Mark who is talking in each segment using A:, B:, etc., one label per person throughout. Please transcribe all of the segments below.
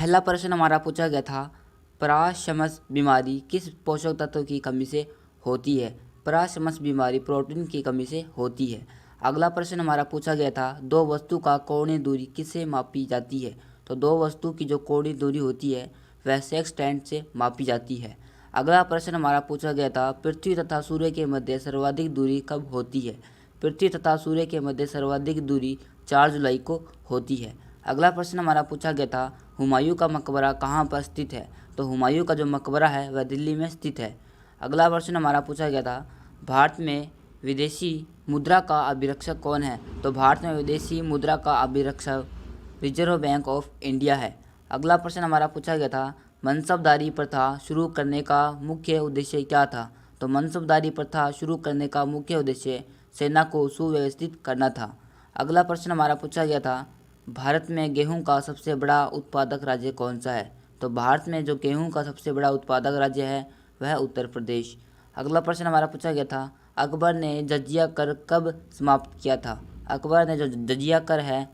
A: पहला प्रश्न हमारा पूछा गया था, पराशमस बीमारी किस पोषक तत्व की कमी से होती है। पराशमस बीमारी प्रोटीन की कमी से होती है। अगला प्रश्न हमारा पूछा गया था, दो वस्तु का कोणीय दूरी किससे मापी जाती है। तो दो वस्तु की जो कोणीय दूरी होती है वह सेक्सटेंट से मापी जाती है। अगला प्रश्न हमारा पूछा गया था, पृथ्वी तथा सूर्य के मध्य सर्वाधिक दूरी कब होती है। पृथ्वी तथा सूर्य के मध्य सर्वाधिक दूरी 4 जुलाई को होती है। अगला प्रश्न हमारा पूछा गया था, हुमायूं का मकबरा कहाँ पर स्थित है। तो हुमायूं का जो मकबरा है वह दिल्ली में स्थित है। अगला प्रश्न हमारा पूछा गया था, भारत में विदेशी मुद्रा का अभिरक्षक कौन है। तो भारत में विदेशी मुद्रा का अभिरक्षक रिजर्व बैंक ऑफ इंडिया है। अगला प्रश्न हमारा पूछा गया था, मनसबदारी प्रथा शुरू करने का मुख्य उद्देश्य क्या था। तो मनसबदारी प्रथा शुरू करने का मुख्य उद्देश्य सेना को सुव्यवस्थित करना था। अगला प्रश्न हमारा पूछा गया था, भारत में गेहूं का सबसे बड़ा उत्पादक राज्य कौन सा है। तो भारत में जो गेहूं का सबसे बड़ा उत्पादक राज्य है वह उत्तर प्रदेश। अगला प्रश्न हमारा पूछा गया था, अकबर ने जजिया कर कब समाप्त किया था। अकबर ने जो जजिया कर है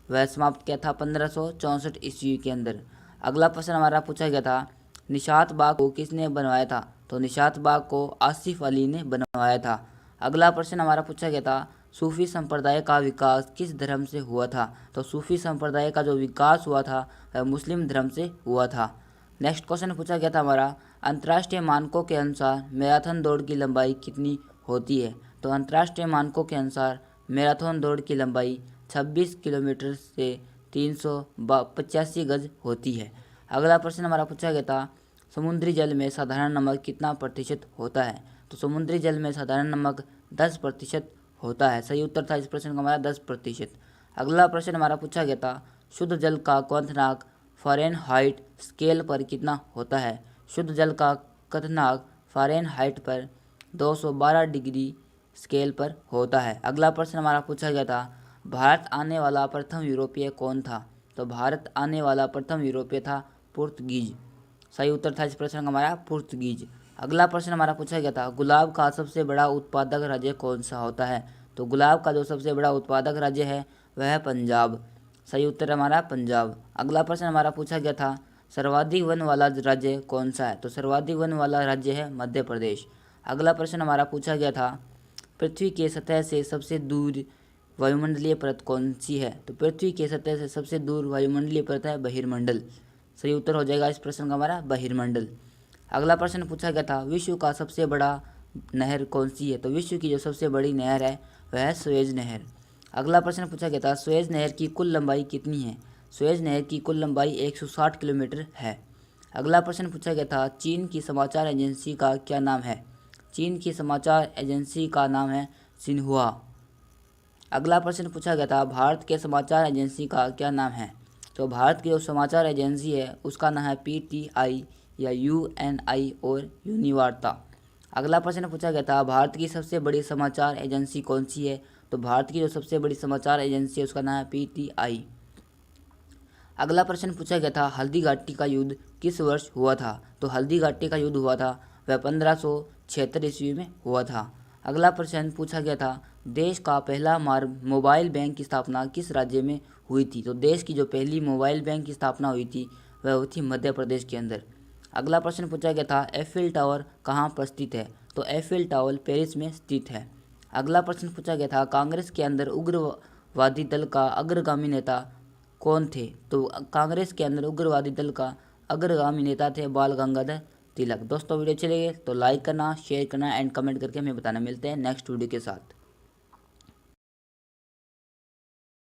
A: वह समाप्त किया था 1564 ईस्वी के अंदर। अगला प्रश्न हमारा पूछा गया था, निशात बाग को किसने बनवाया था। तो निशात बाग को आसिफ अली ने बनवाया था। अगला प्रश्न हमारा पूछा गया था, सूफी संप्रदाय का विकास किस धर्म से हुआ था। तो सूफी संप्रदाय का जो विकास हुआ था वह मुस्लिम धर्म से हुआ था। नेक्स्ट क्वेश्चन पूछा गया था हमारा, अंतर्राष्ट्रीय मानकों के अनुसार मैराथन दौड़ की लंबाई कितनी होती है। तो अंतर्राष्ट्रीय मानकों के अनुसार मैराथन दौड़ की लंबाई 26 किलोमीटर से 385 गज होती है। अगला प्रश्न हमारा पूछा गया था, समुद्री जल में साधारण नमक कितना प्रतिशत होता है। तो समुद्री जल में साधारण नमक 10% होता है। सही उत्तर था इस प्रश्न का हमारा 10%। अगला प्रश्न हमारा पूछा गया था, शुद्ध जल का क्वथनांक फ़ारेनहाइट स्केल पर कितना होता है। शुद्ध जल का क्वथनांक फ़ारेनहाइट पर 212 डिग्री स्केल पर होता है। अगला प्रश्न हमारा पूछा गया था, भारत आने वाला प्रथम यूरोपीय कौन था। तो भारत आने वाला प्रथम यूरोपीय था पुर्तगीज। सही उत्तर था इस प्रश्न का हमारा पुर्तगीज। अगला प्रश्न हमारा पूछा गया था, गुलाब का सबसे बड़ा उत्पादक राज्य कौन सा होता है। तो गुलाब का जो सबसे बड़ा उत्पादक राज्य है वह है पंजाब। सही उत्तर हमारा पंजाब। अगला प्रश्न हमारा पूछा गया था, सर्वाधिक वन वाला राज्य कौन सा है। तो सर्वाधिक वन वाला राज्य है मध्य प्रदेश। अगला प्रश्न हमारा पूछा गया था, पृथ्वी के सतह से सबसे दूर वायुमंडलीय परत कौन सी है। तो पृथ्वी के सतह से सबसे दूर वायुमंडलीय परत है बहिर्मंडल। सही उत्तर हो जाएगा इस प्रश्न का हमारा बहिर्मंडल। अगला प्रश्न पूछा गया था, विश्व का सबसे बड़ा नहर कौन सी है। तो विश्व की जो सबसे बड़ी नहर है वह है सुएज नहर। अगला प्रश्न पूछा गया था, सुएज नहर की कुल लंबाई कितनी है। सुएज नहर की कुल लंबाई 160 किलोमीटर है। अगला प्रश्न पूछा गया था, चीन की समाचार एजेंसी का क्या नाम है। चीन की समाचार एजेंसी का नाम है सिन्हुआ। अगला प्रश्न पूछा गया था, भारत के समाचार एजेंसी का क्या नाम है। तो भारत की जो समाचार एजेंसी है उसका नाम है PTI या UNI और यूनिवार्ता। अगला प्रश्न पूछा गया था, भारत की सबसे बड़ी समाचार एजेंसी कौन सी है। तो भारत की जो सबसे बड़ी समाचार एजेंसी है उसका नाम है PTI। अगला प्रश्न पूछा गया था, हल्दी घाटी का युद्ध किस वर्ष हुआ था। तो हल्दी घाटी का युद्ध हुआ था वह 1576 ईस्वी में हुआ था। अगला प्रश्न पूछा गया था, देश का पहला मोबाइल बैंक की स्थापना किस राज्य में हुई थी। तो देश की जो पहली मोबाइल बैंक की स्थापना हुई थी वह हुई थी मध्य प्रदेश के अंदर। अगला प्रश्न पूछा गया था, एफिल टावर कहाँ पर स्थित है। तो एफिल टावर पेरिस में स्थित है। अगला प्रश्न पूछा गया था, कांग्रेस के अंदर उग्रवादी दल का अग्रगामी नेता कौन थे। तो कांग्रेस के अंदर उग्रवादी दल का अग्रगामी नेता थे बाल गंगाधर तिलक। दोस्तों वीडियो अच्छी लगे तो लाइक करना, शेयर करना एंड कमेंट करके हमें बताना। मिलते हैं नेक्स्ट वीडियो के साथ।